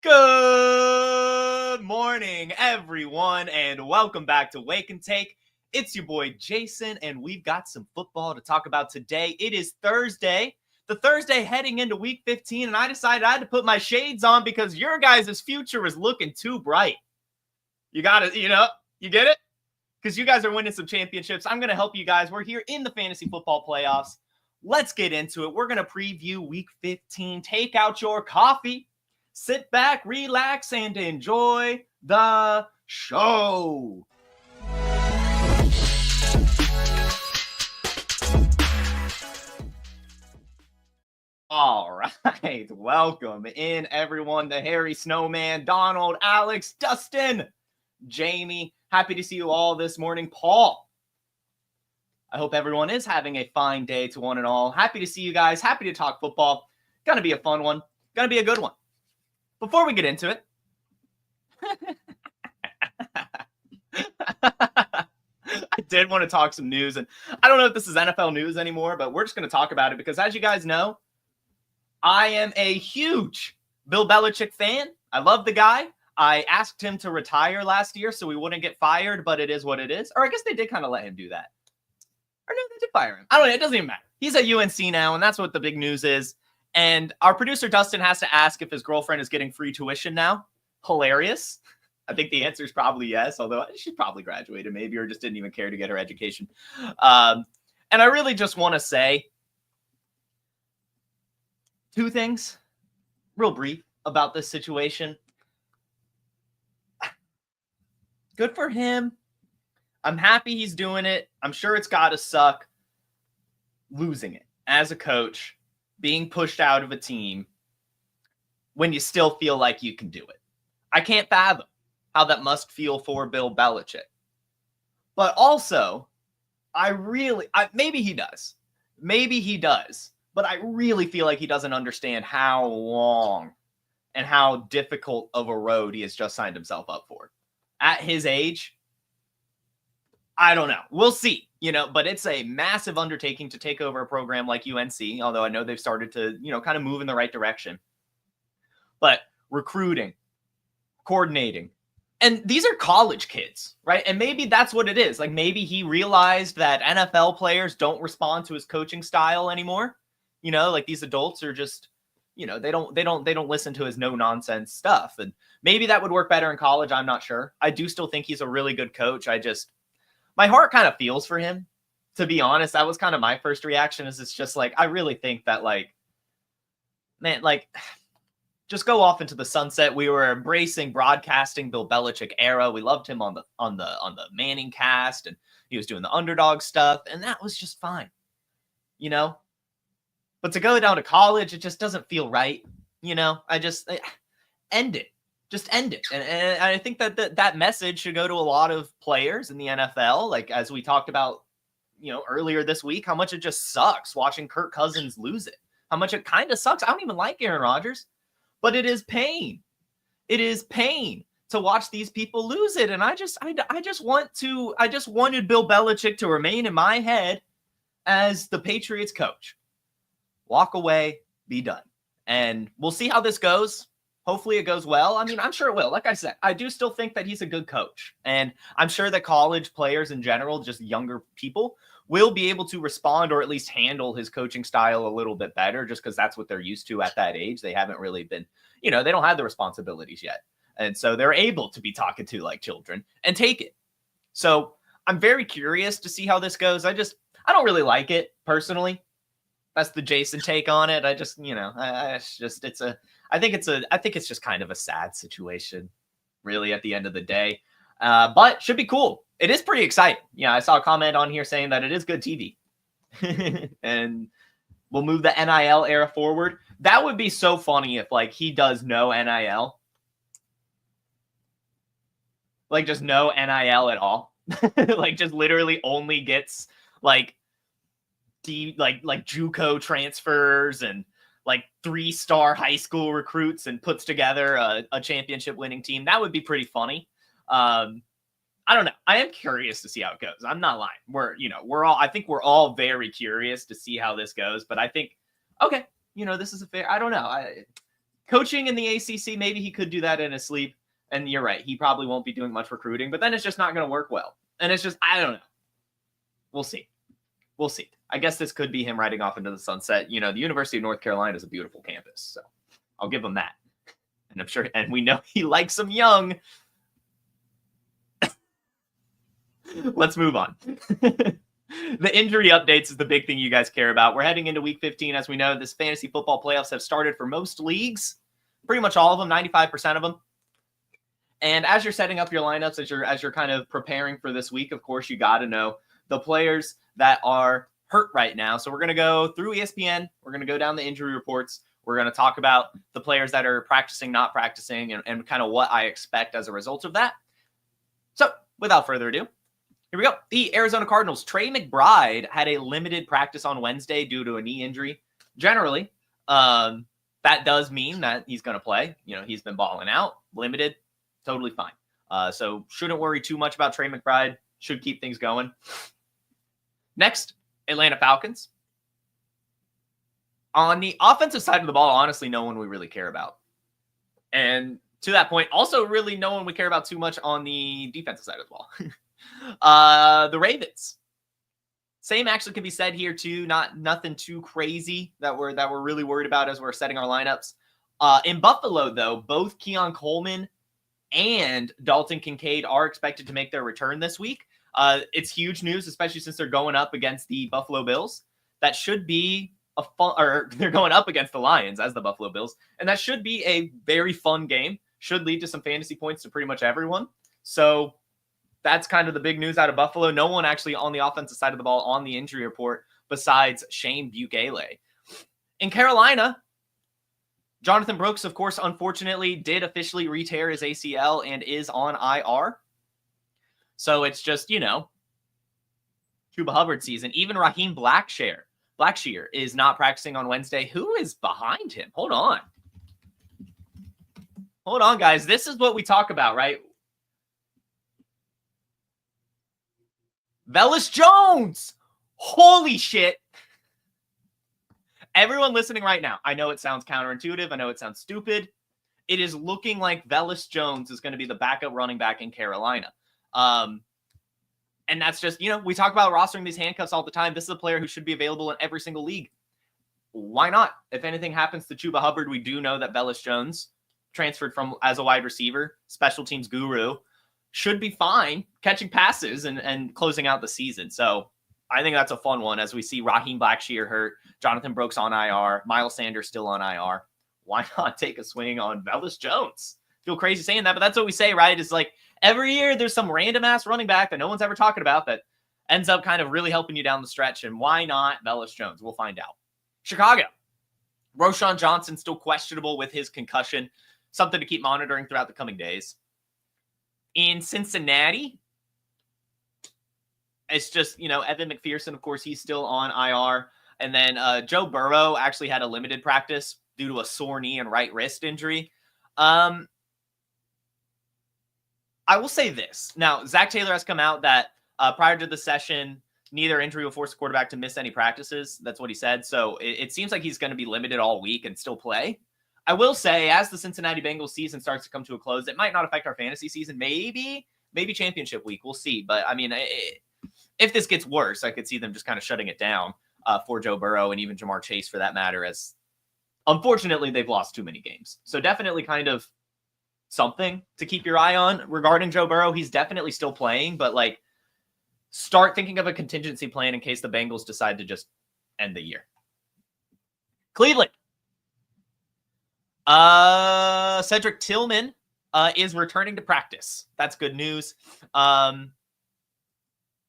Good morning, everyone, and welcome back to Wake and Take. It's your boy Jason, and we've got some football to talk about today. It is Thursday, the Thursday heading into Week 15, and I decided I had to put my shades on because your guys' future is looking too bright. You got it, you get it? Because you guys are winning some championships. I'm going to help you guys. We're here in the fantasy football playoffs. Let's get into it. We're going to preview Week 15. Take out your coffee. Sit back, relax, and enjoy the show. All right, welcome in, everyone. The Hairy Snowman, Donald, Alex, Dustin, Jamie. Happy to see you all this morning. Paul, I hope everyone is having a fine day to one and all. Happy to see you guys. Happy to talk football. Gonna be a fun one. Gonna be a good one. Before we get into it, I did want to talk some news, and I don't know if this is NFL news anymore, but we're just going to talk about it because, as you guys know, I am a huge Bill Belichick fan. I love the guy. I asked him to retire last year so he wouldn't get fired, but it is what it is. Or I guess they did kind of let him do that. Or no, they did fire him. I don't know. It doesn't even matter. He's at UNC now, and that's what the big news is. And our producer, Dustin, has to ask if his girlfriend is getting free tuition now. Hilarious. I think the answer is probably yes, although she probably graduated maybe or just didn't even care to get her education. And I really just want to say two things, real brief, about this situation. Good for him. I'm happy he's doing it. I'm sure it's got to suck losing it as a coach. Being pushed out of a team when you still feel like you can do it. I can't fathom how that must feel for Bill Belichick. But also, maybe he does. Maybe he does. But I really feel like he doesn't understand how long and how difficult of a road he has just signed himself up for. At his age, I don't know. We'll see. But it's a massive undertaking to take over a program like UNC, although I know they've started to, kind of move in the right direction. But recruiting, coordinating, and these are college kids, right? And maybe that's what it is. Like maybe he realized that NFL players don't respond to his coaching style anymore. Like these adults are just, they don't listen to his no nonsense stuff. And maybe that would work better in college. I'm not sure. I do still think he's a really good coach. My heart kind of feels for him, to be honest. That was kind of my first reaction is it's just like, I really think that just go off into the sunset. We were embracing broadcasting Bill Belichick era. We loved him on the Manning cast and he was doing the underdog stuff. And that was just fine, but to go down to college, it just doesn't feel right. End it. Just end it. And I think that message should go to a lot of players in the NFL. Like, as we talked about, earlier this week, how much it just sucks watching Kirk Cousins lose it. How much it kind of sucks. I don't even like Aaron Rodgers, but it is pain. It is pain to watch these people lose it. And I just wanted Bill Belichick to remain in my head as the Patriots coach. Walk away, be done. And we'll see how this goes. Hopefully it goes well. I mean, I'm sure it will. Like I said, I do still think that he's a good coach. And I'm sure that college players in general, just younger people, will be able to respond or at least handle his coaching style a little bit better just because that's what they're used to at that age. They haven't really been, they don't have the responsibilities yet. And so they're able to be talking to like children and take it. So I'm very curious to see how this goes. I don't really like it personally. That's the Jason take on it. I think it's just kind of a sad situation, really, at the end of the day. But should be cool. It is pretty exciting. I saw a comment on here saying that it is good TV. And we'll move the NIL era forward. That would be so funny if, he does no NIL. Just no NIL at all. Just literally only gets, JUCO transfers and, 3-star high school recruits and puts together a championship winning team. That would be pretty funny. I don't know. I am curious to see how it goes. I'm not lying. I think we're all very curious to see how this goes, but I think, okay, this is a fair, I don't know. Coaching in the ACC, maybe he could do that in his sleep. And you're right. He probably won't be doing much recruiting, but then it's just not going to work well. And it's just, I don't know. We'll see. We'll see. I guess this could be him riding off into the sunset. You know, the University of North Carolina is a beautiful campus, so I'll give him that. And I'm sure, and we know he likes them young. Let's move on. The injury updates is the big thing you guys care about. We're heading into week 15. As we know, this fantasy football playoffs have started for most leagues, pretty much all of them, 95% of them. And as you're setting up your lineups, as you're kind of preparing for this week, of course, you got to know the players that are hurt right now. So we're going to go through ESPN. We're going to go down the injury reports. We're going to talk about the players that are practicing, not practicing, and kind of what I expect as a result of that. So without further ado, here we go. The Arizona Cardinals. Trey McBride had a limited practice on Wednesday due to a knee injury. Generally, that does mean that he's going to play. You know, he's been balling out, limited, totally fine. So shouldn't worry too much about Trey McBride. Should keep things going. Next, Atlanta Falcons. On the offensive side of the ball, honestly, no one we really care about. And to that point, also really no one we care about too much on the defensive side of the ball. The Ravens. Same actually can be said here too. Nothing too crazy that we're really worried about as we're setting our lineups. In Buffalo, though, both Keon Coleman and Dalton Kincaid are expected to make their return this week. It's huge news, especially since they're going up against the Buffalo Bills. That should be a fun, or they're going up against the Lions as the Buffalo Bills, and that should be a very fun game. Should lead to some fantasy points to pretty much everyone. So that's kind of the big news out of Buffalo. No one actually on the offensive side of the ball on the injury report besides Shane Bukele. In Carolina, Jonathan Brooks, of course, unfortunately did officially re-tear his ACL and is on IR. So it's just, you know, Chuba Hubbard season. Even Raheem Blackshear is not practicing on Wednesday. Who is behind him? Hold on. Hold on, guys. This is what we talk about, right? Velus Jones. Holy shit. Everyone listening right now, I know it sounds counterintuitive. I know it sounds stupid. It is looking like Velus Jones is going to be the backup running back in Carolina. And that's just, you know, we talk about rostering these handcuffs all the time. This is a player who should be available in every single league. Why not? If anything happens to Chuba Hubbard, we do know that Velus Jones, transferred from as a wide receiver, special teams guru, should be fine catching passes and closing out the season. So I think that's a fun one as we see Raheem Blackshear hurt, Jonathan Brooks on IR, Miles Sanders still on IR. Why not take a swing on Velus Jones? Feel crazy saying that, but that's what we say, right? It's like every year there's some random ass running back that no one's ever talking about that ends up kind of really helping you down the stretch. And why not Velus Jones? We'll find out. Chicago. Roschon Johnson still questionable with his concussion. Something to keep monitoring throughout the coming days. In Cincinnati, it's just, you know, Evan McPherson, of course, he's still on IR. And then Joe Burrow actually had a limited practice due to a sore knee and right wrist injury. I will say this. Now, Zach Taylor has come out that prior to the session, neither injury will force the quarterback to miss any practices. That's what he said. So it seems like he's going to be limited all week and still play. I will say, as the Cincinnati Bengals season starts to come to a close, it might not affect our fantasy season. Maybe championship week. We'll see. But, I mean, if this gets worse, I could see them just kind of shutting it down for Joe Burrow and even Jamar Chase for that matter, as unfortunately they've lost too many games. So definitely kind of something to keep your eye on regarding Joe Burrow. He's definitely still playing, but like start thinking of a contingency plan in case the Bengals decide to just end the year. Cleveland. Cedric Tillman is returning to practice. That's good news.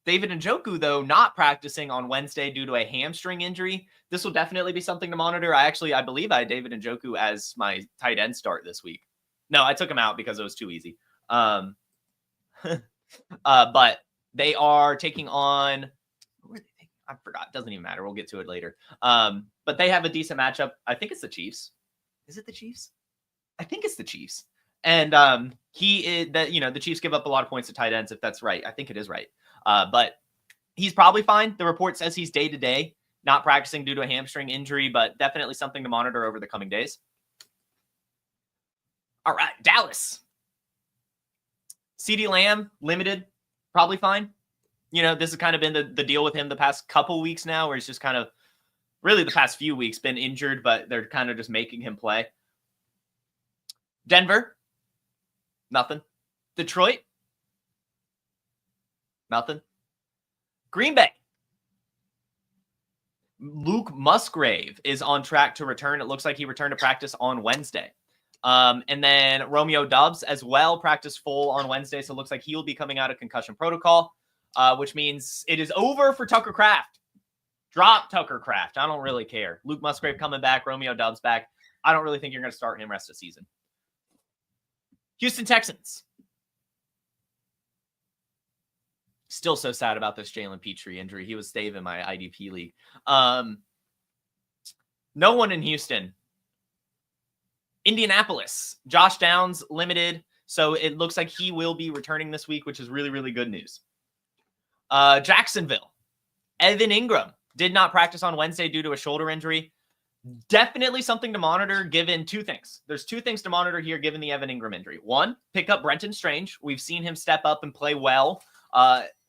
David Njoku, though, not practicing on Wednesday due to a hamstring injury. This will definitely be something to monitor. I believe I had David Njoku as my tight end start this week. No, I took him out because it was too easy. But they are taking on, who are they taking? I forgot. Doesn't even matter. We'll get to it later. But they have a decent matchup. I think it's the Chiefs. Is it the Chiefs? I think it's the Chiefs. And the Chiefs give up a lot of points to tight ends, if that's right. I think it is right. But he's probably fine. The report says he's day-to-day, not practicing due to a hamstring injury, but definitely something to monitor over the coming days. All right, Dallas. CeeDee Lamb, limited, probably fine. You know, this has kind of been the deal with him the past couple weeks now, where he's just kind of, really the past few weeks, been injured, but they're kind of just making him play. Denver, nothing. Detroit, nothing. Green Bay. Luke Musgrave is on track to return. It looks like he returned to practice on Wednesday. And then Romeo Doubs as well, practice full on Wednesday. So it looks like he will be coming out of concussion protocol, which means it is over for Tucker Kraft. Drop Tucker Kraft. I don't really care. Luke Musgrave coming back, Romeo Doubs back. I don't really think you're going to start him rest of the season. Houston Texans. Still so sad about this Jalen Petrie injury. He was staying in my IDP league. No one in Houston. Indianapolis. Josh Downs, limited. So it looks like he will be returning this week, which is really, really good news. Jacksonville. Evan Ingram did not practice on Wednesday due to a shoulder injury. Definitely something to monitor given two things. There's two things to monitor here given the Evan Ingram injury. One, pick up Brenton Strange. We've seen him step up and play well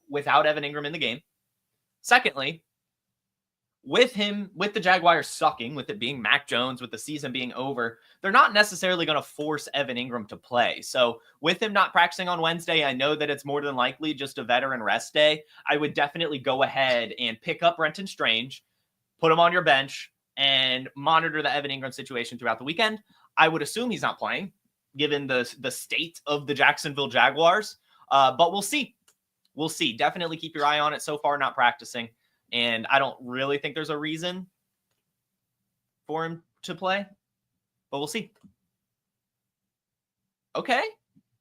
without Evan Ingram in the game. Secondly, with the Jaguars sucking, with it being Mac Jones, with the season being over, they're not necessarily going to force Evan Ingram to play. So with him not practicing on Wednesday, I know that it's more than likely just a veteran rest day. I would definitely go ahead and pick up Brenton Strange, put him on your bench, and monitor the Evan Ingram situation throughout the weekend. I would assume he's not playing, given the state of the Jacksonville Jaguars. But we'll see. We'll see. Definitely keep your eye on it. So far, not practicing. And I don't really think there's a reason for him to play. But we'll see. Okay.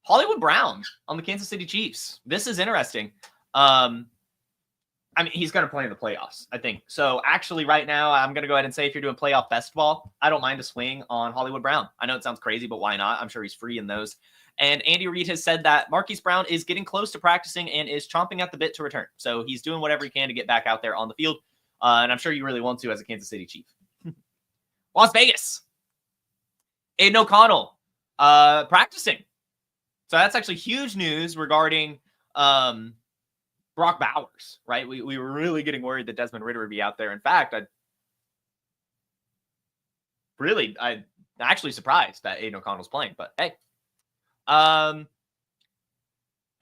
Hollywood Brown on the Kansas City Chiefs. This is interesting. I mean, he's going to play in the playoffs, I think. So actually right now, I'm going to go ahead and say if you're doing playoff best ball, I don't mind a swing on Hollywood Brown. I know it sounds crazy, but why not? I'm sure he's free in those. And Andy Reid has said that Marquise Brown is getting close to practicing and is chomping at the bit to return. So he's doing whatever he can to get back out there on the field. And I'm sure you really want to as a Kansas City Chief. Las Vegas. Aiden O'Connell practicing. So that's actually huge news regarding Brock Bowers, right? We were really getting worried that Desmond Ridder would be out there. In fact, I'm actually surprised that Aiden O'Connell's playing, but hey.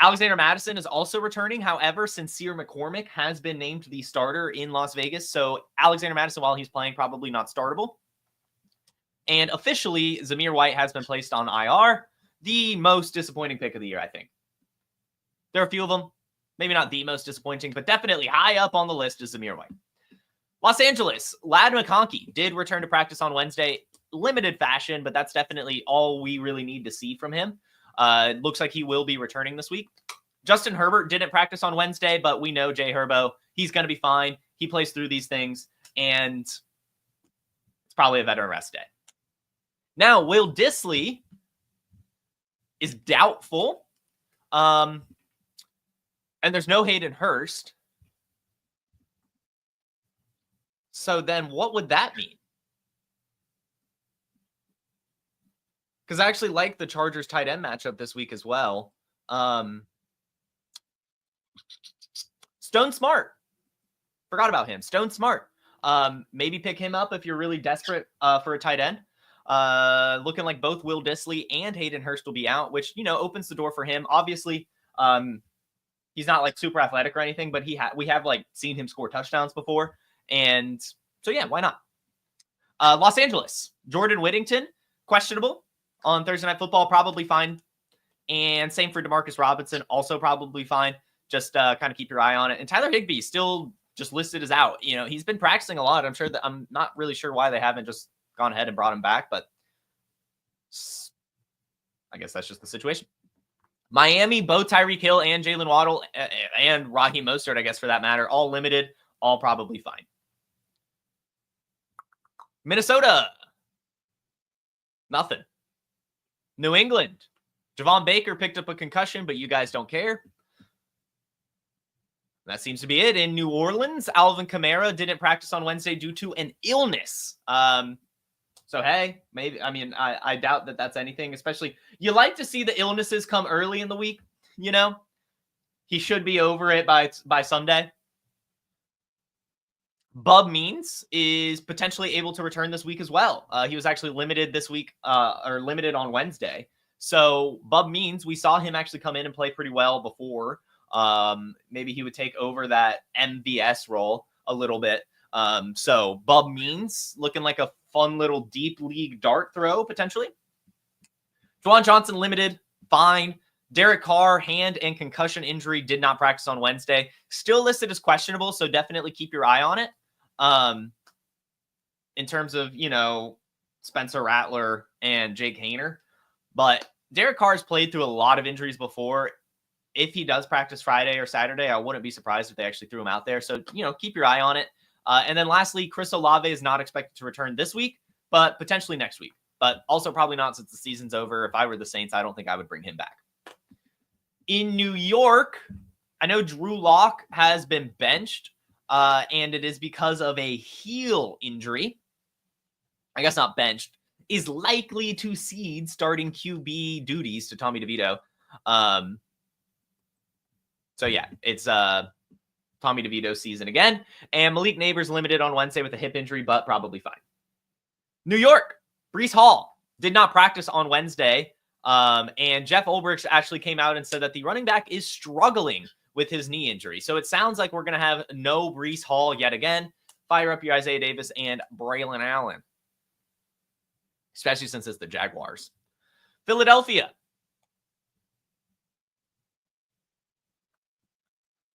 Alexander Mattison is also returning. However, Sincere McCormick has been named the starter in Las Vegas. So Alexander Mattison, while he's playing, probably not startable. And officially, Zamir White has been placed on IR. The most disappointing pick of the year, I think. There are a few of them. Maybe not the most disappointing, but definitely high up on the list is Zamir White. Los Angeles, Ladd McConkey did return to practice on Wednesday. Limited fashion, but that's definitely all we really need to see from him. It looks like he will be returning this week. Justin Herbert didn't practice on Wednesday, but we know Jay Herbo. He's going to be fine. He plays through these things, and it's probably a veteran rest day. Now, Will Dissly is doubtful. And there's no Hayden Hurst. So then what would that mean? Because I actually like the Chargers tight end matchup this week as well. Stone Smart. Forgot about him. Stone Smart. Maybe pick him up if you're really desperate for a tight end. Looking like both Will Dissly and Hayden Hurst will be out, which, opens the door for him. Obviously, he's not like super athletic or anything, but we have like seen him score touchdowns before. And so, yeah, why not? Los Angeles, Jordan Whittington, questionable on Thursday Night Football, probably fine. And same for Demarcus Robinson, also probably fine. Just kind of keep your eye on it. And Tyler Higbee still just listed as out. He's been practicing a lot. I'm not really sure why they haven't just gone ahead and brought him back, but I guess that's just the situation. Miami, both Tyreek Hill and Jalen Waddle and Raheem Mostert, I guess for that matter, all limited, all probably fine. Minnesota, nothing. New England, Javon Baker picked up a concussion, but you guys don't care. That seems to be it. In New Orleans, Alvin Kamara didn't practice on Wednesday due to an illness. So, hey, maybe, I mean, I doubt that that's anything, especially you like to see the illnesses come early in the week, you know? He should be over it by Sunday. Bub Means is potentially able to return this week as well. He was actually limited this week, or limited on Wednesday. So Bub Means, we saw him actually come in and play pretty well before. Maybe he would take over that MVS role a little bit. So Bub Means looking like a fun little deep league dart throw potentially. Juwan Johnson limited, fine. Derek Carr, hand and concussion injury, did not practice on Wednesday. Still listed as questionable, so definitely keep your eye on it. In terms of, Spencer Rattler and Jake Haener. But Derek Carr has played through a lot of injuries before. If he does practice Friday or Saturday, I wouldn't be surprised if they actually threw him out there. So, keep your eye on it. And then lastly, Chris Olave is not expected to return this week, but potentially next week. But also probably not since the season's over. If I were the Saints, I don't think I would bring him back. In New York, I know Drew Lock has been benched, and it is because of a heel injury. I guess not benched. Is likely to cede starting QB duties to Tommy DeVito. So yeah, it's Tommy DeVito season again. And Malik Neighbors limited on Wednesday with a hip injury, but probably fine. New York, Breece Hall did not practice on Wednesday. And Jeff Ulbrich actually came out and said that the running back is struggling with his knee injury. So it sounds like we're going to have no Breece Hall yet again. Fire up your Isaiah Davis and Braylon Allen, especially since it's the Jaguars. Philadelphia.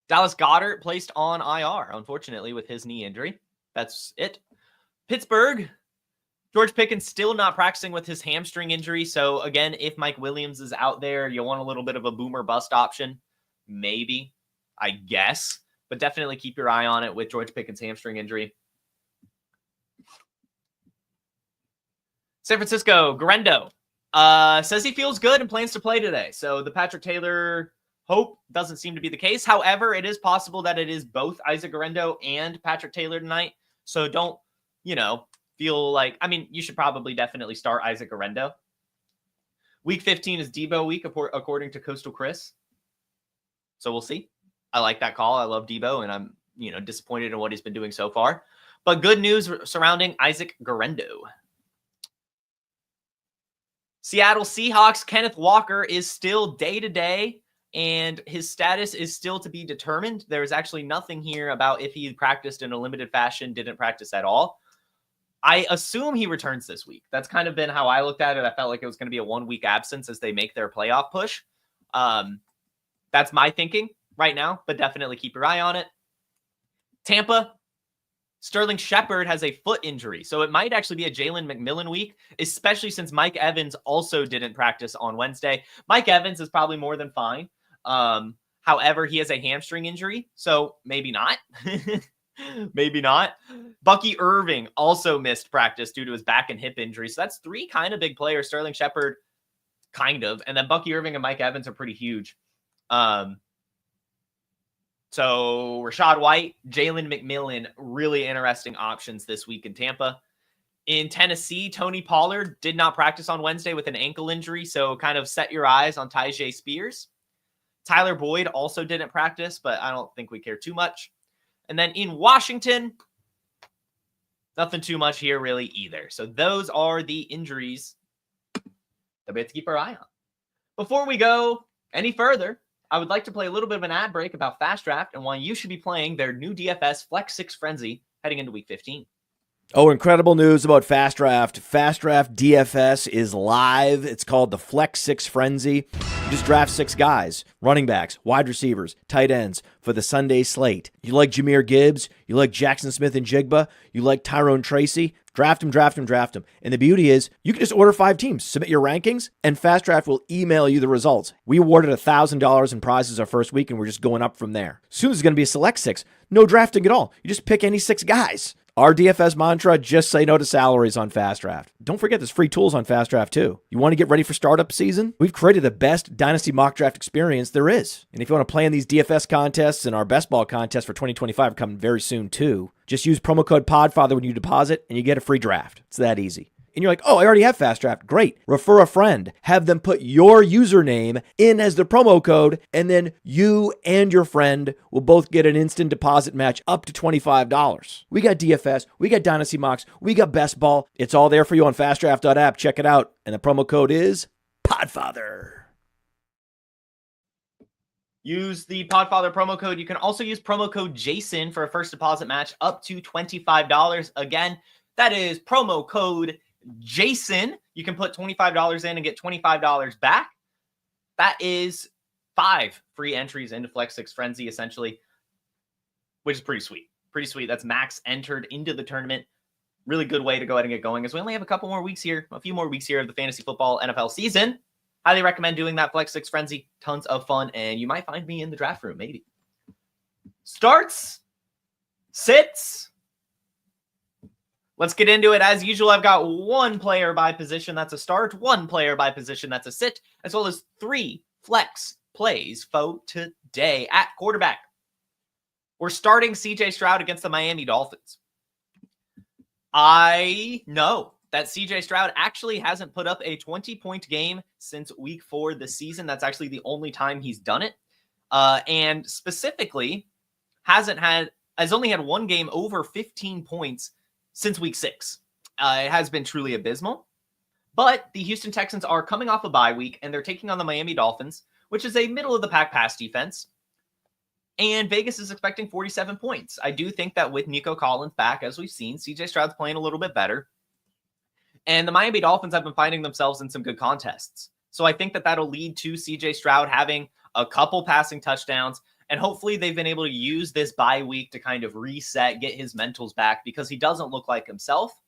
Dallas Goedert placed on IR, unfortunately, with his knee injury. That's it. Pittsburgh. George Pickens still not practicing with his hamstring injury. So, again, if Mike Williams is out there, you want a little bit of a boomer bust option. Maybe, I guess. But definitely keep your eye on it with George Pickens' hamstring injury. San Francisco, Garendo says he feels good and plans to play today. So, the Patrick Taylor hope doesn't seem to be the case. However, it is possible that it is both Isaac Garendo and Patrick Taylor tonight. So, don't, feel like, you should probably definitely start Isaac Garendo. Week 15 is Debo week, according to Coastal Chris. So we'll see. I like that call. I love Debo, and I'm, disappointed in what he's been doing so far. But good news surrounding Isaac Garendo. Seattle Seahawks, Kenneth Walker is still day-to-day, and his status is still to be determined. There's actually nothing here about if he practiced in a limited fashion, didn't practice at all. I assume he returns this week. That's kind of been how I looked at it. I felt like it was going to be a 1-week absence as they make their playoff push. That's my thinking right now, but definitely keep your eye on it. Tampa, Sterling Shepard has a foot injury, so it might actually be a Jalen McMillan week, especially since Mike Evans also didn't practice on Wednesday. Mike Evans is probably more than fine. However, he has a hamstring injury, so maybe not. Maybe not. Bucky Irving also missed practice due to his back and hip injury. So that's 3 kind of big players. Sterling Shepard, kind of. And then Bucky Irving and Mike Evans are pretty huge. So Rachaad White, Jalen McMillan, really interesting options this week in Tampa. In Tennessee, Tony Pollard did not practice on Wednesday with an ankle injury. So kind of set your eyes on Tyjae Spears. Tyler Boyd also didn't practice, but I don't think we care too much. And then in Washington, nothing too much here really either. So those are the injuries that we have to keep our eye on. Before we go any further, I would like to play a little bit of an ad break about Fast Draft and why you should be playing their new DFS Flex 6 Frenzy heading into Week 15. Oh, incredible news about Fast Draft. Fast Draft DFS is live. It's called the Flex 6 Frenzy. You just draft 6 guys, running backs, wide receivers, tight ends for the Sunday slate. You like Jahmyr Gibbs? You like Jackson Smith and Jigba? You like Tyrone Tracy? Draft them, draft them, draft them. And the beauty is, you can just order 5 teams, submit your rankings, and Fast Draft will email you the results. We awarded $1,000 in prizes our first week, and we're just going up from there. Soon there's going to be a select 6. No drafting at all. You just pick any 6 guys. Our DFS mantra, just say no to salaries on Fast Draft. Don't forget there's free tools on Fast Draft too. You want to get ready for startup season? We've created the best Dynasty mock draft experience there is. And if you want to play in these DFS contests, and our best ball contest for 2025 are coming very soon too, just use promo code PODFATHER when you deposit and you get a free draft. It's that easy. and you're like, oh, I already have Fast Draft. Great. Refer a friend. Have them put your username in as the promo code, and then you and your friend will both get an instant deposit match up to $25. We got DFS. We got Dynasty Mocks. We got Best Ball. It's all there for you on fastdraft.app. Check it out. And the promo code is Podfather. Use the Podfather promo code. You can also use promo code Jason for a first deposit match up to $25. Again, that is promo code Jason. You can put $25 in and get $25 back. That is 5 free entries into Flex 6 Frenzy, essentially, which is pretty sweet. Pretty sweet. That's max entered into the tournament. Really good way to go ahead and get going, as we only have a few more weeks here of the fantasy football NFL season. Highly recommend doing that Flex 6 Frenzy. Tons of fun, and you might find me in the draft room, maybe. Starts, sits. Let's get into it. As usual, I've got 1 player by position. That's a start. 1 player by position. That's a sit, as well as 3 flex plays for today. At quarterback, we're starting CJ Stroud against the Miami Dolphins. I know that CJ Stroud actually hasn't put up a 20-point game since week 4 this season. That's actually the only time he's done it. And specifically, has only had 1 game over 15 points since week 6. It has been truly abysmal. But the Houston Texans are coming off a bye week, and they're taking on the Miami Dolphins, which is a middle-of-the-pack pass defense. And Vegas is expecting 47 points. I do think that with Nico Collins back, as we've seen, CJ Stroud's playing a little bit better. And the Miami Dolphins have been finding themselves in some good contests. So I think that that'll lead to CJ Stroud having a couple passing touchdowns. And hopefully they've been able to use this bye week to kind of reset, get his mentals back, because he doesn't look like himself.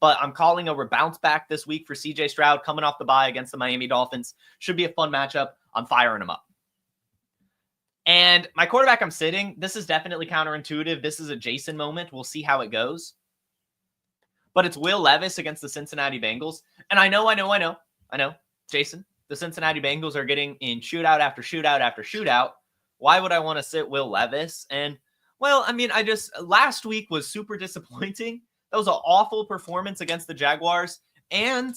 But I'm calling a bounce back this week for CJ Stroud coming off the bye against the Miami Dolphins. Should be a fun matchup. I'm firing him up. And my quarterback I'm sitting, this is definitely counterintuitive. This is a Jason moment. We'll see how it goes. But it's Will Levis against the Cincinnati Bengals. And I know, Jason, the Cincinnati Bengals are getting in shootout after shootout after shootout. Why would I want to sit Will Levis? And, well, I mean, last week was super disappointing. That was an awful performance against the Jaguars. And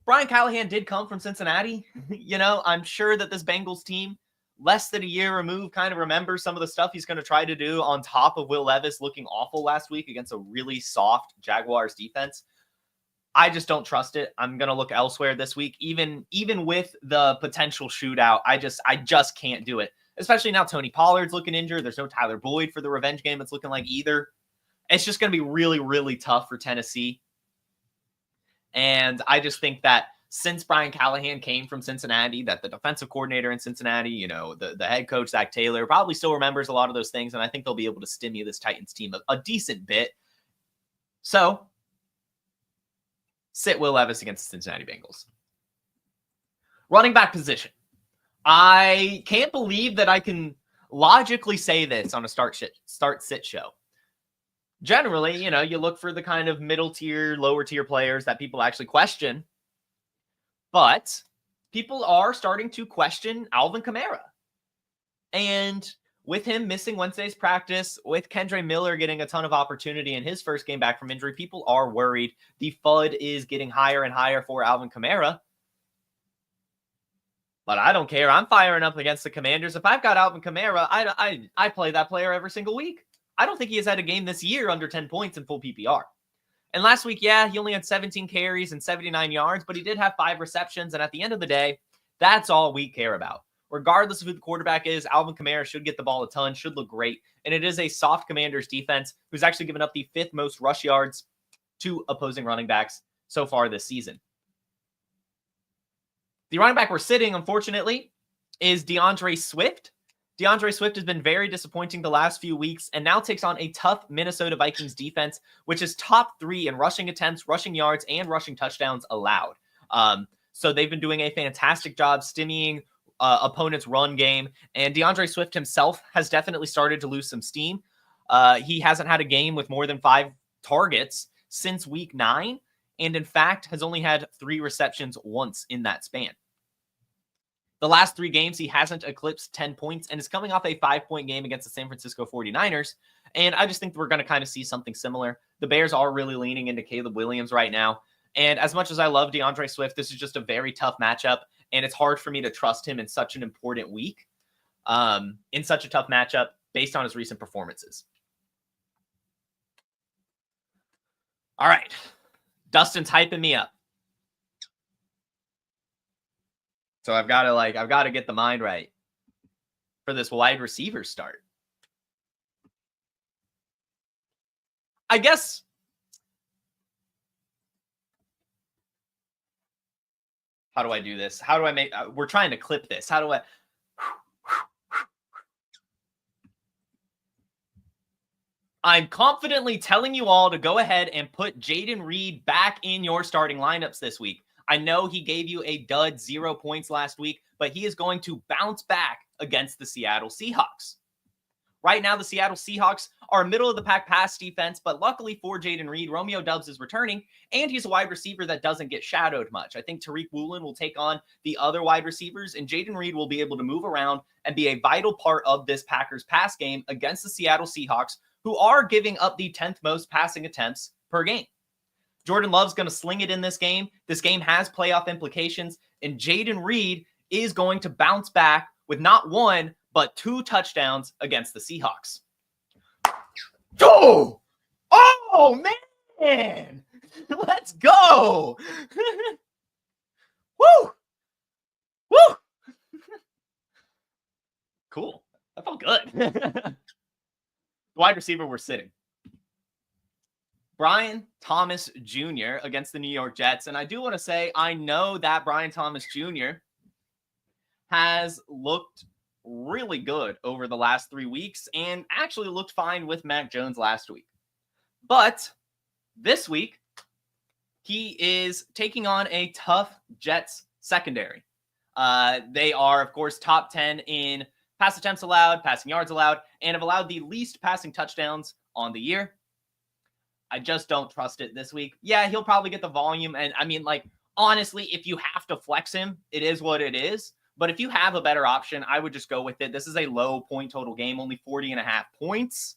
Brian Callahan did come from Cincinnati. I'm sure that this Bengals team, less than a year removed, kind of remembers some of the stuff he's going to try to do on top of Will Levis looking awful last week against a really soft Jaguars defense. I just don't trust it. I'm going to look elsewhere this week. Even with the potential shootout, I just can't do it. Especially now Tony Pollard's looking injured. There's no Tyler Boyd for the revenge game. It's looking like either. It's just going to be really, really tough for Tennessee. And I just think that since Brian Callahan came from Cincinnati, that the defensive coordinator in Cincinnati, the head coach, Zach Taylor, probably still remembers a lot of those things. And I think they'll be able to stimulate this Titans team a decent bit. So, sit Will Levis against the Cincinnati Bengals. Running back position. I can't believe that I can logically say this on a start-sit show. Generally, you look for the kind of middle tier, lower tier players that people actually question. But people are starting to question Alvin Kamara. And with him missing Wednesday's practice, with Kendre Miller getting a ton of opportunity in his first game back from injury, people are worried. The FUD is getting higher and higher for Alvin Kamara. But I don't care. I'm firing up against the Commanders. If I've got Alvin Kamara, I play that player every single week. I don't think he has had a game this year under 10 points in full PPR. And last week, yeah, he only had 17 carries and 79 yards, but he did have 5 receptions. And at the end of the day, that's all we care about. Regardless of who the quarterback is, Alvin Kamara should get the ball a ton, should look great. And it is a soft Commanders defense who's actually given up the 5th most rush yards to opposing running backs so far this season. The running back we're sitting, unfortunately, is DeAndre Swift. DeAndre Swift has been very disappointing the last few weeks and now takes on a tough Minnesota Vikings defense, which is top 3 in rushing attempts, rushing yards, and rushing touchdowns allowed. So they've been doing a fantastic job stemming opponent's run game. And DeAndre Swift himself has definitely started to lose some steam. He hasn't had a game with more than 5 targets since week 9. And in fact, has only had 3 receptions once in that span. The last 3 games, he hasn't eclipsed 10 points and is coming off a 5-point game against the San Francisco 49ers, And I just think we're going to kind of see something similar. The Bears are really leaning into Caleb Williams right now. And as much as I love DeAndre Swift, this is just a very tough matchup. And it's hard for me to trust him in such an important week, in such a tough matchup based on his recent performances. All right. Dustin's hyping me up. So I've got to get the mind right for this wide receiver start. I guess how do I do this? How do I make we're trying to clip this. How do I I'm confidently telling you all to go ahead and put Jayden Reed back in your starting lineups this week. I know he gave you a dud 0 points last week, but he is going to bounce back against the Seattle Seahawks. Right now, the Seattle Seahawks are a middle-of-the-pack pass defense, but luckily for Jayden Reed, Romeo Doubs is returning, and he's a wide receiver that doesn't get shadowed much. I think Tariq Woolen will take on the other wide receivers, and Jayden Reed will be able to move around and be a vital part of this Packers pass game against the Seattle Seahawks, who are giving up the 10th most passing attempts per game. Jordan Love's going to sling it in this game. This game has playoff implications, and Jayden Reed is going to bounce back with not one, but 2 touchdowns against the Seahawks. Oh! Oh, man! Let's go! Woo! Woo! Cool. That felt good. The wide receiver we're sitting. Brian Thomas Jr. against the New York Jets. And I do want to say, I know that Brian Thomas Jr. has looked really good over the last 3 weeks and actually looked fine with Mac Jones last week. But this week, he is taking on a tough Jets secondary. They are, of course, top 10 in pass attempts allowed, passing yards allowed, and have allowed the least passing touchdowns on the year. I just don't trust it this week. Yeah, he'll probably get the volume. And I mean, like, honestly, if you have to flex him, it is what it is. But if you have a better option, I would just go with it. This is a low point total game, only 40.5 points.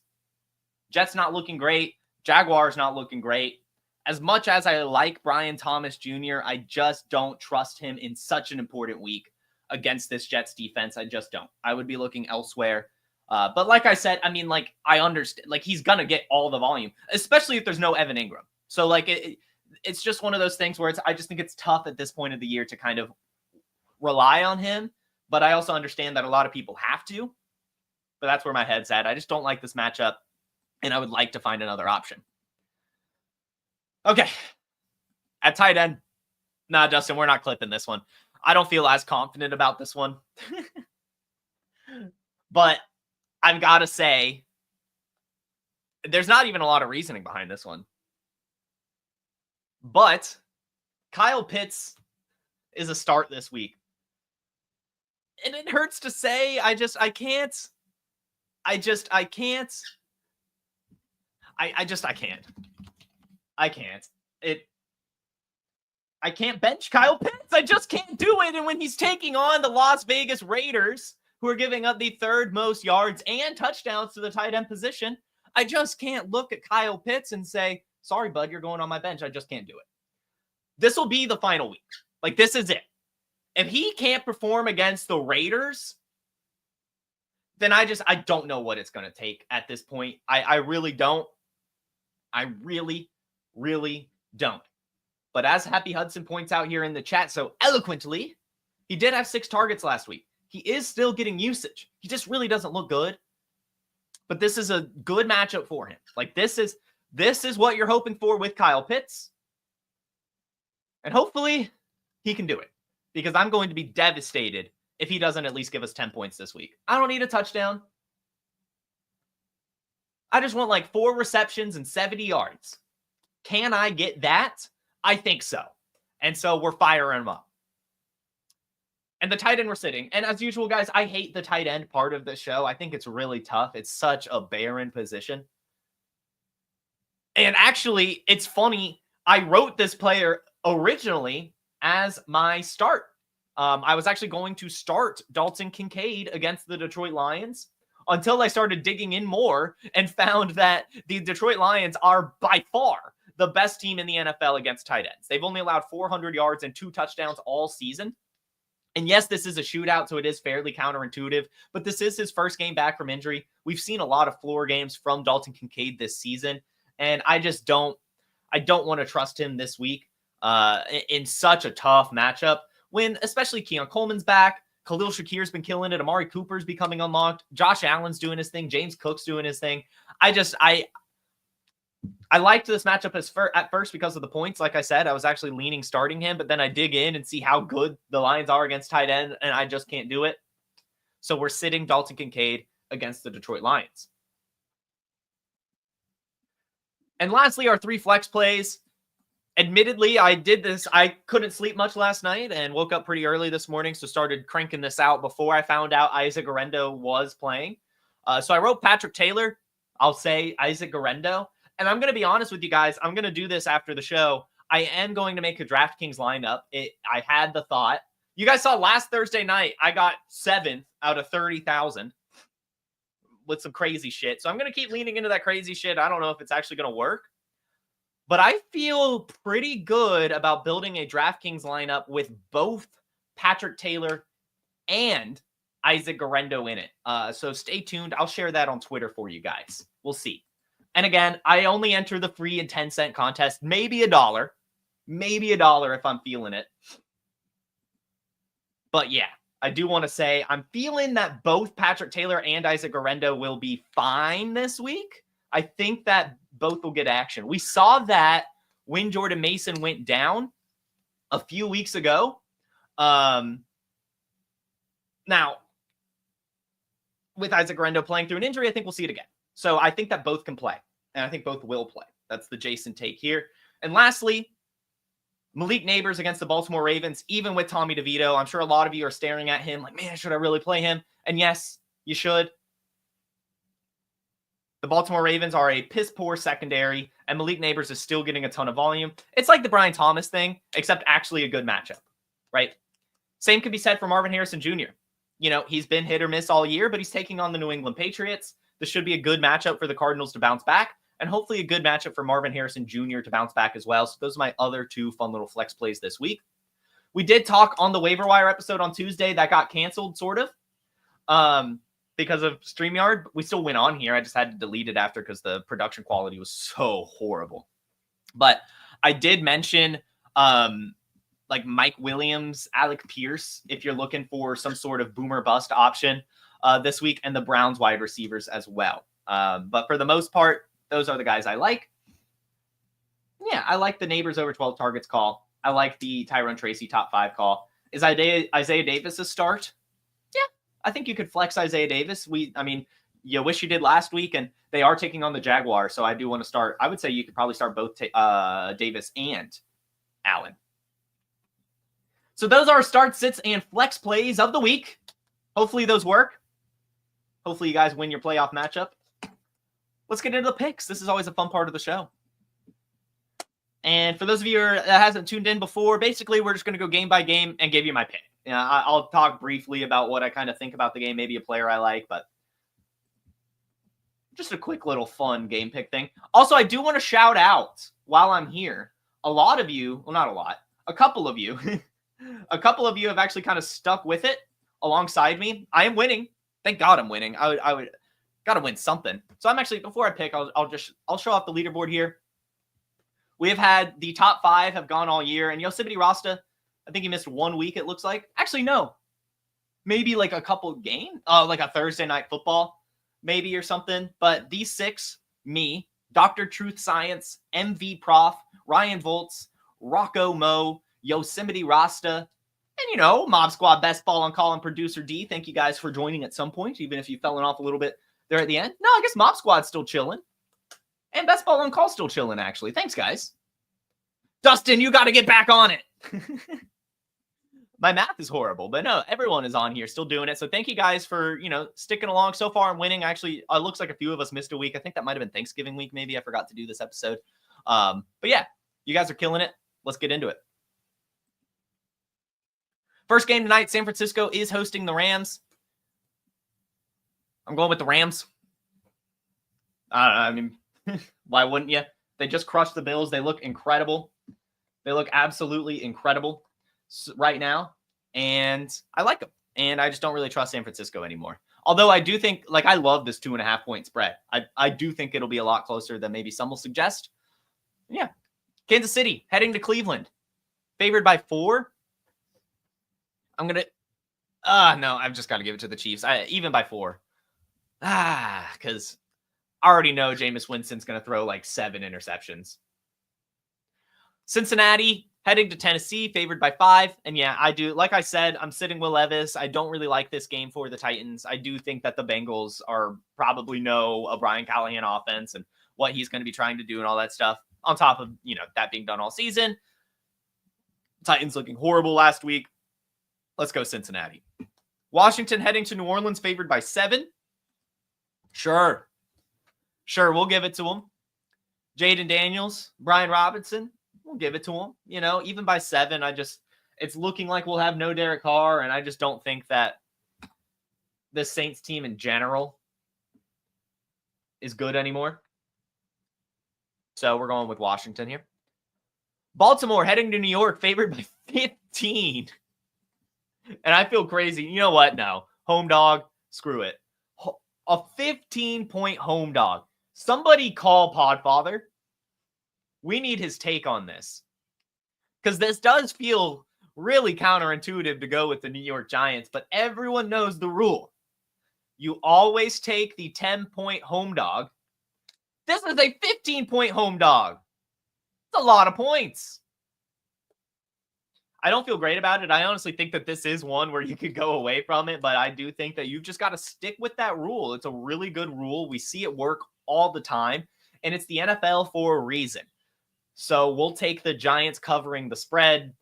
Jets not looking great. Jaguars not looking great. As much as I like Brian Thomas Jr., I just don't trust him in such an important week against this Jets defense. I just don't. I would be looking elsewhere. But like I said, I mean, like, I understand, like, he's going to get all the volume, especially if there's no Evan Ingram. So, like, it's just one of those things where I just think it's tough at this point of the year to kind of rely on him. But I also understand that a lot of people have to. But that's where my head's at. I just don't like this matchup, and I would like to find another option. Okay. At tight end, nah, Dustin, we're not clipping this one. I don't feel as confident about this one. But I've got to say, there's not even a lot of reasoning behind this one. But Kyle Pitts is a start this week. And it hurts to say, I can't. I can't bench Kyle Pitts. I just can't do it. And when he's taking on the Las Vegas Raiders, who are giving up the 3rd most yards and touchdowns to the tight end position, I just can't look at Kyle Pitts and say, sorry, bud, you're going on my bench. I just can't do it. This will be the final week. Like, this is it. If he can't perform against the Raiders, then I don't know what it's going to take at this point. I really don't. I really, really don't. But as Happy Hudson points out here in the chat so eloquently, he did have 6 targets last week. He is still getting usage. He just really doesn't look good. But this is a good matchup for him. Like, this is what you're hoping for with Kyle Pitts. And hopefully he can do it. Because I'm going to be devastated if he doesn't at least give us 10 points this week. I don't need a touchdown. I just want like 4 receptions and 70 yards. Can I get that? I think so. And so we're firing him up. And the tight end we're sitting. And as usual, guys, I hate the tight end part of the show. I think it's really tough. It's such a barren position. And actually, it's funny. I wrote this player originally as my start. I was actually going to start Dalton Kincaid against the Detroit Lions until I started digging in more and found that the Detroit Lions are by far the best team in the NFL against tight ends. They've only allowed 400 yards and 2 touchdowns all season. And yes, this is a shootout, so it is fairly counterintuitive, but this is his first game back from injury. We've seen a lot of floor games from Dalton Kincaid this season, and I don't want to trust him this week in such a tough matchup when especially Keon Coleman's back. Khalil Shakir's been killing it. Amari Cooper's becoming unlocked. Josh Allen's doing his thing. James Cook's doing his thing. I liked this matchup at first because of the points. Like I said, I was actually leaning starting him, but then I dig in and see how good the Lions are against tight end, and I just can't do it. So we're sitting Dalton Kincaid against the Detroit Lions. And lastly, our 3 flex plays. Admittedly, I did this. I couldn't sleep much last night and woke up pretty early this morning, so started cranking this out before I found out Isaac Guerendo was playing. So I wrote Patrick Taylor. I'll say Isaac Guerendo. And I'm going to be honest with you guys. I'm going to do this after the show. I am going to make a DraftKings lineup. I had the thought. You guys saw last Thursday night, I got 7th out of 30,000 with some crazy shit. So I'm going to keep leaning into that crazy shit. I don't know if it's actually going to work. But I feel pretty good about building a DraftKings lineup with both Patrick Taylor and Isaac Guerendo in it. So stay tuned. I'll share that on Twitter for you guys. We'll see. And again, I only enter the free and 10-cent contest, maybe $1. Maybe $1 if I'm feeling it. But yeah, I do want to say I'm feeling that both Patrick Taylor and Isaac Guerendo will be fine this week. I think that both will get action. We saw that when Jordan Mason went down a few weeks ago. Now, with Isaac Guerendo playing through an injury, I think we'll see it again. So I think that both can play, and I think both will play. That's the Jason take here. And lastly, Malik Neighbors against the Baltimore Ravens, even with Tommy DeVito. I'm sure a lot of you are staring at him like, man, should I really play him? And yes, you should. The Baltimore Ravens are a piss-poor secondary, and Malik Neighbors is still getting a ton of volume. It's like the Brian Thomas thing, except actually a good matchup, right? Same could be said for Marvin Harrison Jr. You know, he's been hit or miss all year, but he's taking on the New England Patriots. This should be a good matchup for the Cardinals to bounce back, and hopefully a good matchup for Marvin Harrison Jr. to bounce back as well. So those are my other 2 fun little flex plays this week. We did talk on the waiver wire episode on Tuesday that got canceled, sort of, because of StreamYard. We still went on here. I just had to delete it after because the production quality was so horrible. But I did mention like Mike Williams, Alec Pierce, if you're looking for some sort of boomer bust option this week, and the Browns wide receivers as well. But for the most part, those are the guys I like. Yeah, I like the Neighbors over 12 targets call. I like the Tyrone Tracy top 5 call. Is Isaiah Davis a start? Yeah, I think you could flex Isaiah Davis. You wish you did last week, and they are taking on the Jaguars, so I do want to start. I would say you could probably start both Davis and Allen. So those are start, sits, and flex plays of the week. Hopefully those work. Hopefully you guys win your playoff matchup. Let's get into the picks. This is always a fun part of the show. And for those of you that hasn't tuned in before, basically we're just going to go game by game and give you my pick. I'll talk briefly about what I kind of think about the game, maybe a player I like, but just a quick little fun game pick thing. Also, I do want to shout out while I'm here. A lot of you, well, not a lot, a couple of you, have actually kind of stuck with it alongside me. I am winning. Thank God I'm winning. I would got to win something. So I'm actually, before I pick, I'll show off the leaderboard here. We have had the top 5 have gone all year, and Yosemite Rasta, I think he missed 1 week, it looks like. Actually, no. Maybe like a couple games, like a Thursday night football, maybe, or something. But these 6, me, Dr. Truth Science, MV Prof, Ryan Volts, Rocco Mo, Yosemite Rasta, and, Mob Squad Best Ball on Call and Producer D. Thank you guys for joining at some point, even if you fell off a little bit there at the end. No, I guess Mob Squad's still chilling. And Best Ball on Call still chilling, actually. Thanks, guys. Dustin, you got to get back on it. My math is horrible, but no, everyone is on here still doing it. So thank you guys for, sticking along. So far, I'm winning. Actually, it looks like a few of us missed a week. I think that might have been Thanksgiving week, maybe. I forgot to do this episode. But yeah, you guys are killing it. Let's get into it. First game tonight, San Francisco is hosting the Rams. I'm going with the Rams. I mean, why wouldn't you? They just crushed the Bills. They look incredible. They look absolutely incredible right now. And I like them. And I just don't really trust San Francisco anymore. Although I do think, like, I love this 2.5 point spread. I do think it'll be a lot closer than maybe some will suggest. Yeah. Kansas City heading to Cleveland. Favored by 4. I'm going to, no, I've just got to give it to the Chiefs. Even by 4. Because I already know Jameis Winston's going to throw like 7 interceptions. Cincinnati heading to Tennessee, favored by 5. And yeah, I do. Like I said, I'm sitting Will Levis. I don't really like this game for the Titans. I do think that the Bengals are probably know a Brian Callahan offense and what he's going to be trying to do and all that stuff. On top of, that being done all season. Titans looking horrible last week. Let's go Cincinnati. Washington heading to New Orleans, favored by 7. Sure, we'll give it to them. Jaden Daniels, Brian Robinson, we'll give it to them. Even by 7, it's looking like we'll have no Derek Carr, and I just don't think that the Saints team in general is good anymore. So we're going with Washington here. Baltimore heading to New York, favored by 15. And I feel crazy. You know what? No. Home dog. Screw it. A 15-point home dog. Somebody call Podfather. We need his take on this. Because this does feel really counterintuitive to go with the New York Giants, but everyone knows the rule. You always take the 10-point home dog. This is a 15-point home dog. It's a lot of points. I don't feel great about it. I honestly think that this is one where you could go away from it, but I do think that you've just got to stick with that rule. It's a really good rule. We see it work all the time, and it's the NFL for a reason. So we'll take the Giants covering the spread.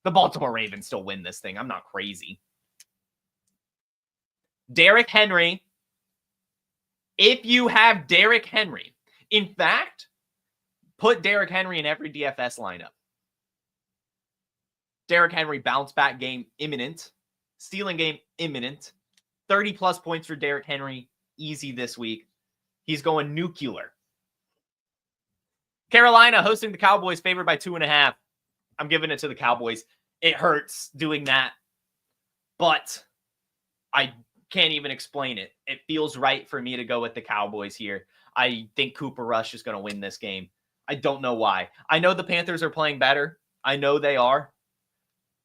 The Baltimore Ravens still win this thing. I'm not crazy. Derrick Henry. If you have Derrick Henry, in fact, put Derrick Henry in every DFS lineup. Derrick Henry bounce back game imminent. Stealing game imminent. 30-plus points for Derrick Henry. Easy this week. He's going nuclear. Carolina hosting the Cowboys, favored by 2.5. I'm giving it to the Cowboys. It hurts doing that, but I can't even explain it. It feels right for me to go with the Cowboys here. I think Cooper Rush is going to win this game. I don't know why. I know the Panthers are playing better. I know they are.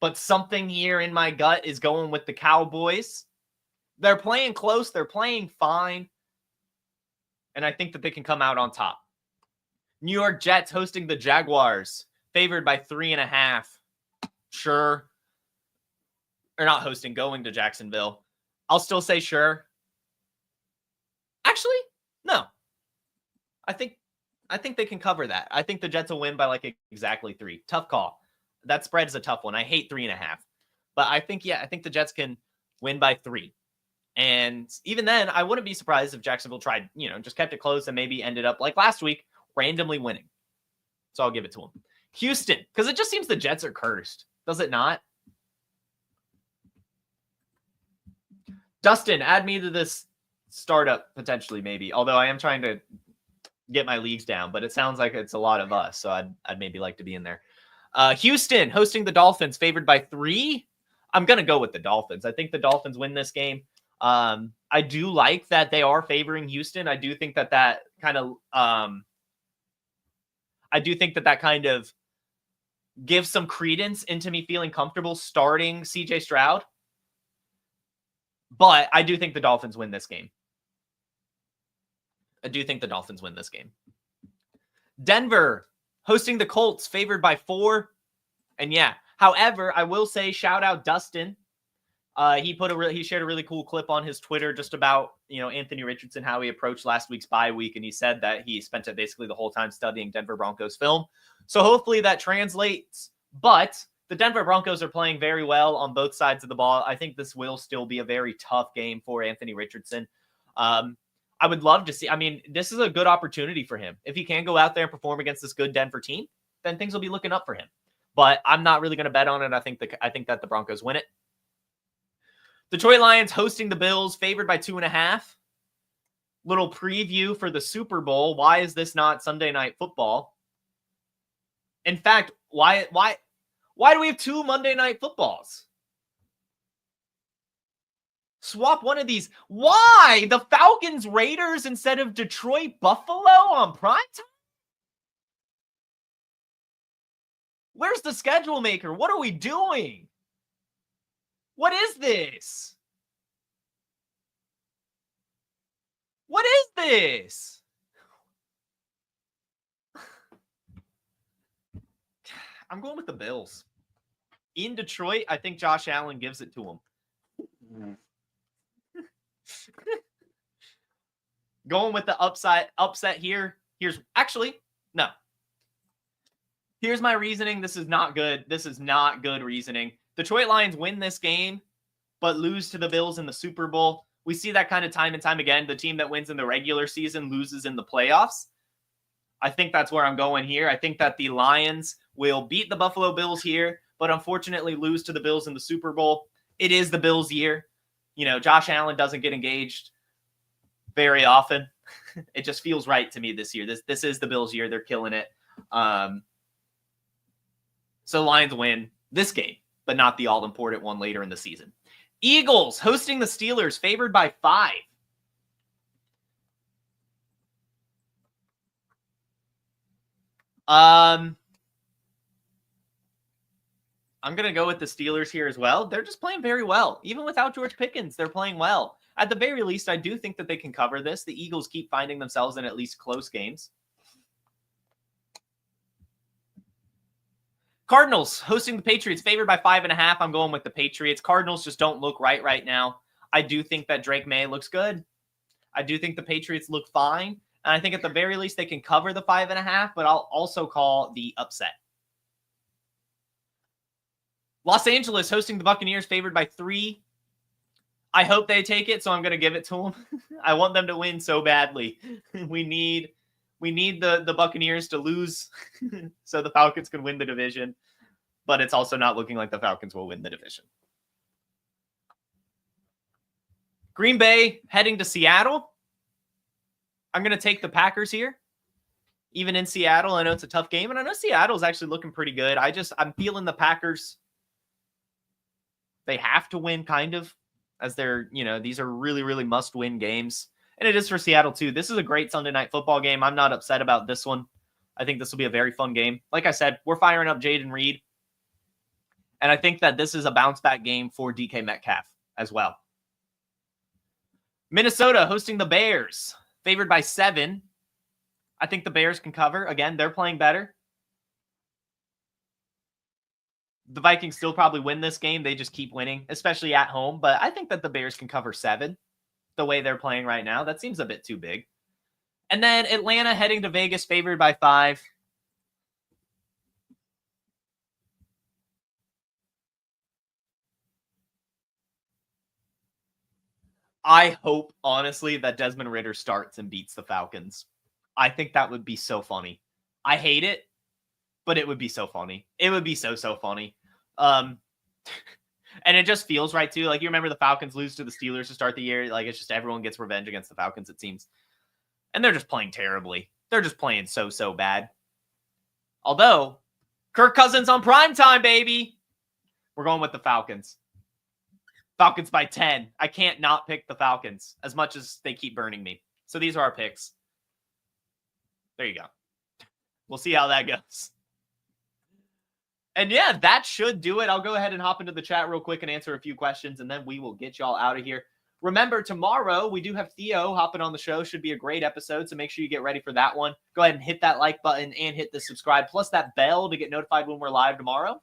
But something here in my gut is going with the Cowboys. They're playing close. They're playing fine. And I think that they can come out on top. New York Jets hosting the Jaguars, favored by 3.5. Sure. Or not hosting, going to Jacksonville. I'll still say sure. Actually, no. I think they can cover that. I think the Jets will win by like exactly 3. Tough call. That spread is a tough one. I hate 3.5. But I think the Jets can win by 3. And even then, I wouldn't be surprised if Jacksonville tried, just kept it close and maybe ended up like last week, randomly winning. So I'll give it to them. Houston, because it just seems the Jets are cursed. Does it not? Dustin, add me to this startup potentially, maybe. Although I am trying to get my leagues down, but it sounds like it's a lot of us. So I'd maybe like to be in there. Houston hosting the Dolphins, favored by 3. I'm going to go with the Dolphins. I think the Dolphins win this game. I do like that they are favoring Houston. I do think that kind of gives some credence into me feeling comfortable starting CJ Stroud. But I do think the Dolphins win this game. Denver hosting the Colts, favored by 4. And yeah, however, I will say shout out Dustin. He shared a really cool clip on his Twitter just about, Anthony Richardson, how he approached last week's bye week. And he said that he spent it basically the whole time studying Denver Broncos film. So hopefully that translates. But the Denver Broncos are playing very well on both sides of the ball. I think this will still be a very tough game for Anthony Richardson. I would love to see, this is a good opportunity for him. If he can go out there and perform against this good Denver team, then things will be looking up for him. But I'm not really going to bet on it. I think that the Broncos win it. Detroit Lions hosting the Bills, favored by 2.5. Little preview for the Super Bowl. Why is this not Sunday Night Football? In fact, why do we have 2 Monday Night Footballs? Swap one of these. Why? The Falcons Raiders instead of Detroit Buffalo on prime time? Where's the schedule maker? What are we doing? What is this? What is this? I'm going with the Bills. In Detroit, I think Josh Allen gives it to him. Going with the upset here. Here's my reasoning. This is not good. This is not good reasoning. Detroit Lions win this game, but lose to the Bills in the Super Bowl. We see that kind of time and time again. The team that wins in the regular season loses in the playoffs. I think that's where I'm going here. I think that the Lions will beat the Buffalo Bills here, but unfortunately lose to the Bills in the Super Bowl. It is the Bills' year. You know, Josh Allen doesn't get engaged very often. It just feels right to me this year. This is the Bills' year. They're killing it. So Lions win this game, but not the all-important one later in the season. Eagles hosting the Steelers, favored by 5. I'm going to go with the Steelers here as well. They're just playing very well. Even without George Pickens, they're playing well. At the very least, I do think that they can cover this. The Eagles keep finding themselves in at least close games. Cardinals hosting the Patriots, favored by 5.5. I'm going with the Patriots. Cardinals just don't look right now. I do think that Drake May looks good. I do think the Patriots look fine. And I think at the very least they can cover the 5.5, but I'll also call the upset. Los Angeles hosting the Buccaneers, favored by 3. I hope they take it, so I'm going to give it to them. I want them to win so badly. We need the Buccaneers to lose so the Falcons can win the division, but it's also not looking like the Falcons will win the division. Green Bay heading to Seattle. I'm going to take the Packers here. Even in Seattle, I know it's a tough game, and I know Seattle's actually looking pretty good. I'm feeling the Packers. They have to win, kind of, as they're, these are really, really must-win games. And it is for Seattle, too. This is a great Sunday night football game. I'm not upset about this one. I think this will be a very fun game. Like I said, we're firing up Jaden Reed. And I think that this is a bounce-back game for DK Metcalf as well. Minnesota hosting the Bears, favored by 7. I think the Bears can cover. Again, they're playing better. The Vikings still probably win this game. They just keep winning, especially at home. But I think that the Bears can cover 7 the way they're playing right now. That seems a bit too big. And then Atlanta heading to Vegas, favored by 5. I hope, honestly, that Desmond Ridder starts and beats the Falcons. I think that would be so funny. I hate it, but it would be so funny. It would be so funny. And it just feels right, too. Like, you remember the Falcons lose to the Steelers to start the year. Like, it's just everyone gets revenge against the Falcons, it seems. And they're just playing terribly. They're just playing so bad. Although, Kirk Cousins on primetime, baby. We're going with the Falcons. Falcons by 10. I can't not pick the Falcons as much as they keep burning me. So these are our picks. There you go. We'll see how that goes. And yeah, that should do it. I'll go ahead and hop into the chat real quick and answer a few questions, and then we will get y'all out of here. Remember, tomorrow we do have Theo hopping on the show. Should be a great episode, so make sure you get ready for that one. Go ahead and hit that like button and hit the subscribe, plus that bell to get notified when we're live tomorrow.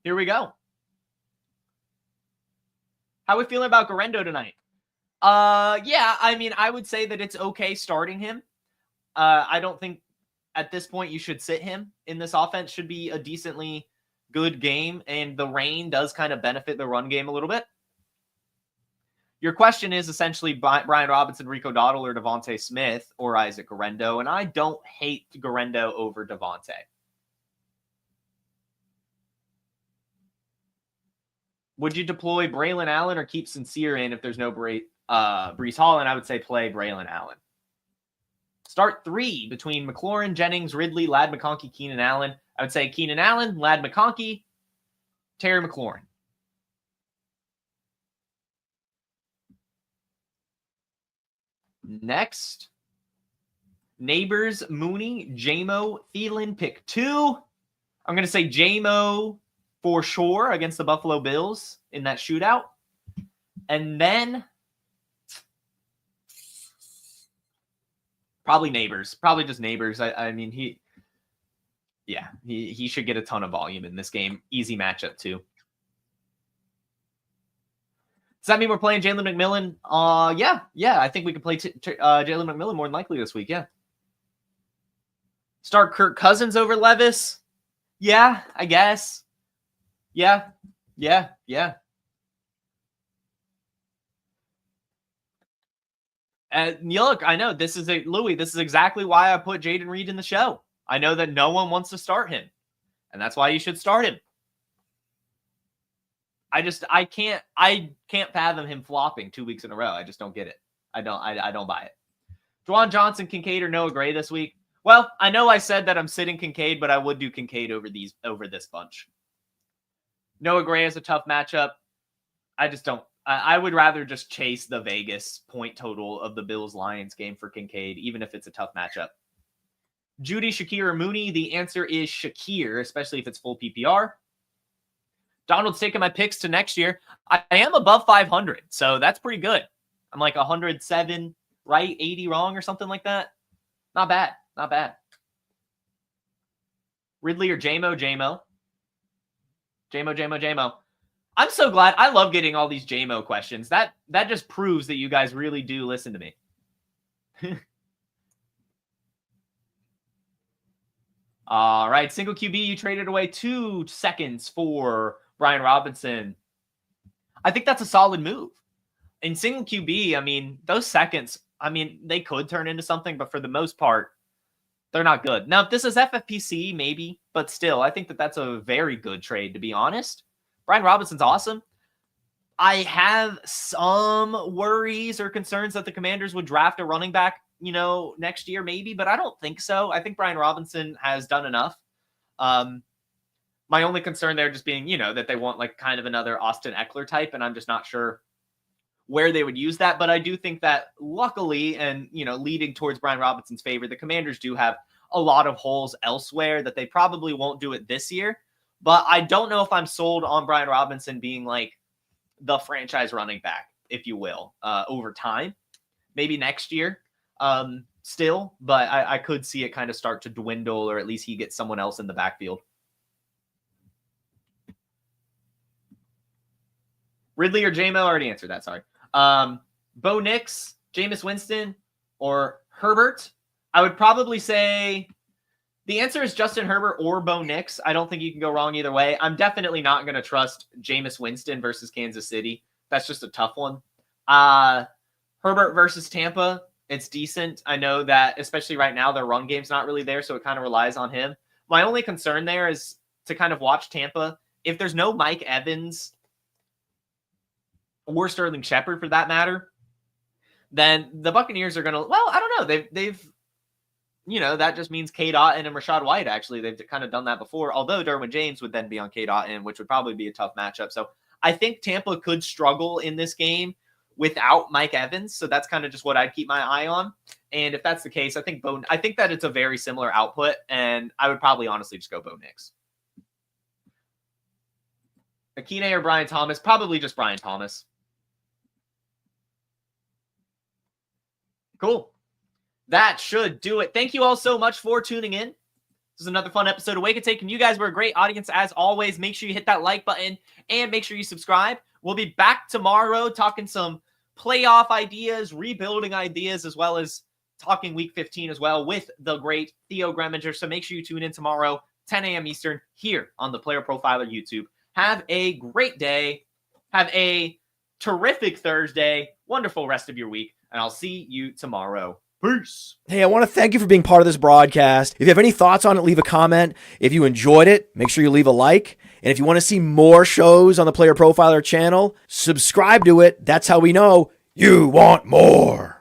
Here we go. How are we feeling about Garendo tonight? Yeah, I mean, I would say that it's okay starting him. I don't think at this point you should sit him in this offense. Should be a decently good game, and the rain does kind of benefit the run game a little bit. Your question is essentially Brian Robinson, Rico Dowdle, or Devontae Smith, or Isaac Garendo, and I don't hate Garendo over Devontae. Would you deploy Braylon Allen or keep Sincere in if there's no Breece Hall, and I would say play Braylon Allen. Start 3 between McLaurin, Jennings, Ridley, Ladd McConkey, Keenan Allen. I would say Keenan Allen, Ladd McConkey, Terry McLaurin. Next, Neighbors, Mooney, Jamo, Thielen, pick 2. I'm going to say Jamo for sure against the Buffalo Bills in that shootout. And then probably Neighbors. Probably just Neighbors. I mean, he should get a ton of volume in this game. Easy matchup, too. Does that mean we're playing Jalen McMillan? Yeah. I think we could play Jalen McMillan more than likely this week, yeah. Start Kirk Cousins over Levis? Yeah, I guess. Yeah. Look, I know this is Louis. This is exactly why I put Jaden Reed in the show. I know that no one wants to start him, and that's why you should start him. I can't fathom him flopping 2 weeks in a row. I just don't get it. I don't buy it. Juwan Johnson, Kincaid, or Noah Gray this week? Well, I know I said that I'm sitting Kincaid, but I would do Kincaid over this bunch. Noah Gray is a tough matchup. I just don't. I would rather just chase the Vegas point total of the Bills-Lions game for Kincaid, even if it's a tough matchup. Judy, Shakir, or Mooney? The answer is Shakir, especially if it's full PPR. Donald's taking my picks to next year. I am above 500, so that's pretty good. I'm like 107 right, 80 wrong, or something like that. Not bad. Ridley or Jamo? Jamo. I'm so glad. I love getting all these Jamo questions. That just proves that you guys really do listen to me. All right, single QB, you traded away 2 seconds for Brian Robinson. I think that's a solid move. In single QB, I mean, those seconds, I mean, they could turn into something, but for the most part, they're not good. Now, if this is FFPC, maybe, but still, I think that that's a very good trade, to be honest. Brian Robinson's awesome. I have some worries or concerns that the Commanders would draft a running back, next year maybe, but I don't think so. I think Brian Robinson has done enough. My only concern there just being, that they want like kind of another Austin Eckler type, and I'm just not sure where they would use that. But I do think that luckily, and, leading towards Brian Robinson's favor, the Commanders do have a lot of holes elsewhere that they probably won't do it this year. But I don't know if I'm sold on Brian Robinson being like the franchise running back, if you will, over time. Maybe next year still, but I could see it kind of start to dwindle, or at least he gets someone else in the backfield. Ridley or Jamo? Already answered that, sorry. Bo Nix, Jameis Winston, or Herbert? I would probably say the answer is Justin Herbert or Bo Nix. I don't think you can go wrong either way. I'm definitely not going to trust Jameis Winston versus Kansas City. That's just a tough one. Herbert versus Tampa, it's decent. I know that, especially right now, their run game's not really there, so it kind of relies on him. My only concern there is to kind of watch Tampa. If there's no Mike Evans or Sterling Shepard for that matter, then the Buccaneers are going to, well, I don't know. They've that just means Cade Otton and Rachaad White, actually. They've kind of done that before, although Derwin James would then be on Cade Otton, which would probably be a tough matchup. So I think Tampa could struggle in this game without Mike Evans. So that's kind of just what I'd keep my eye on. And if that's the case, I think that it's a very similar output, and I would probably honestly just go Bo Nix. Akine or Brian Thomas? Probably just Brian Thomas. Cool. That should do it. Thank you all so much for tuning in. This is another fun episode of Wake and Take, and you guys were a great audience as always. Make sure you hit that like button and make sure you subscribe. We'll be back tomorrow talking some playoff ideas, rebuilding ideas, as well as talking Week 15 as well with the great Theo Greminger. So make sure you tune in tomorrow, 10 a.m. Eastern, here on the Player Profiler YouTube. Have a great day. Have a terrific Thursday. Wonderful rest of your week, and I'll see you tomorrow. Peace. Hey, I want to thank you for being part of this broadcast. If you have any thoughts on it, leave a comment. If you enjoyed it, make sure you leave a like. And if you want to see more shows on the Player Profiler channel, subscribe to it. That's how we know You want more.